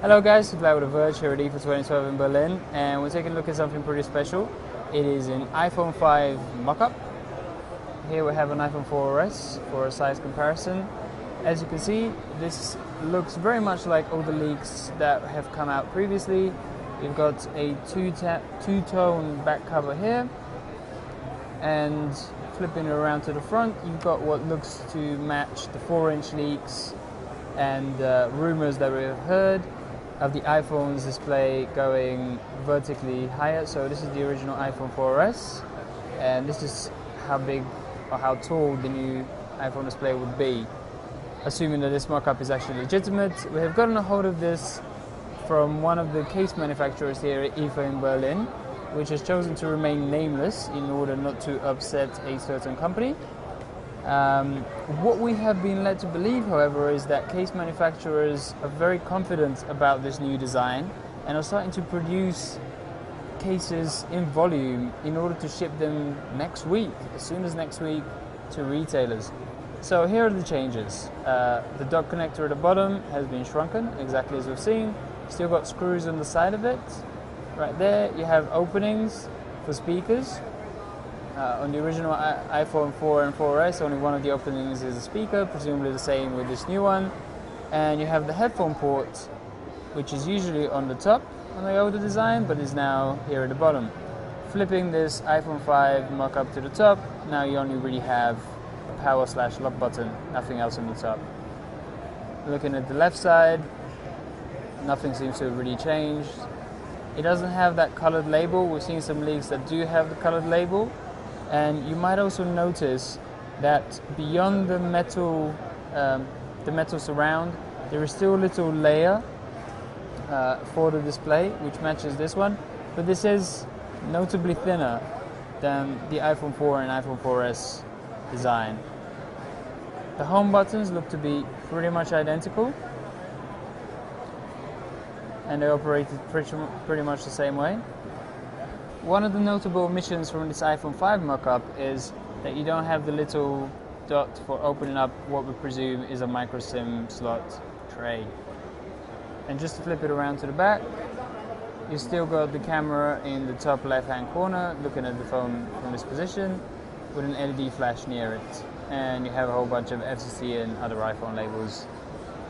Hello guys, it's with Verge here at IFA 2012 in Berlin, and we're taking a look at something pretty special. It is an iPhone 5 mock-up. Here we have an iPhone 4S for a size comparison. As you can see, this looks very much like all the leaks that have come out previously. You've got a two-tone back cover here, and flipping it around to the front, you've got what looks to match the 4-inch leaks and rumors that we have heard of the iPhone's display going vertically higher. So this is the original iPhone 4S, and this is how big or how tall the new iPhone display would be, assuming that this mock-up is actually legitimate. We have gotten a hold of this from one of the case manufacturers here at IFA in Berlin, which has chosen to remain nameless in order not to upset a certain company. What we have been led to believe, however, is that case manufacturers are very confident about this new design and are starting to produce cases in volume in order to ship them next week, as soon as next week, to retailers. So here are the changes. The dock connector at the bottom has been shrunken, exactly as we've seen. Still got screws on the side of it. Right there you have openings for speakers. On the original iPhone 4 and 4S, only one of the openings is a speaker, presumably the same with this new one. And you have the headphone port, which is usually on the top on the older design, but is now here at the bottom. Flipping this iPhone 5 mock-up to the top, now you only really have a power/lock button, nothing else on the top. Looking at the left side, nothing seems to have really changed. It doesn't have that colored label. We've seen some leaks that do have the colored label. And you might also notice that beyond the metal surround, there is still a little layer for the display, which matches this one. But this is notably thinner than the iPhone 4 and iPhone 4S design. The home buttons look to be pretty much identical, and they operated pretty much the same way. One of the notable omissions from this iPhone 5 mock-up is that you don't have the little dot for opening up what we presume is a micro SIM slot tray. And just to flip it around to the back, you still got the camera in the top left-hand corner, looking at the phone from this position, with an LED flash near it. And you have a whole bunch of FCC and other iPhone labels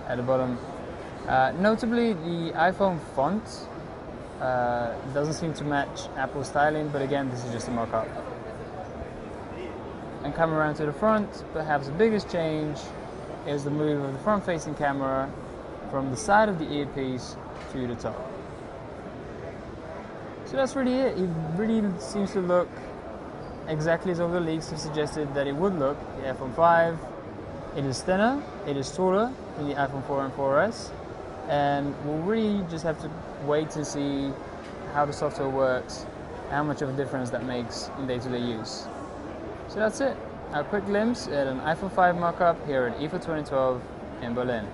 at the bottom. Notably, the iPhone font doesn't seem to match Apple's styling, but again, this is just a mock-up. And coming around to the front, perhaps the biggest change is the move of the front-facing camera from the side of the earpiece to the top. So that's really it. It really seems to look exactly as all the leaks have suggested that it would look. The iPhone 5, it is thinner, it is taller than the iPhone 4 and 4S. And we'll really just have to wait to see how the software works, how much of a difference that makes in day-to-day use. So that's it. A quick glimpse at an iPhone 5 mock-up here at IFA 2012 in Berlin.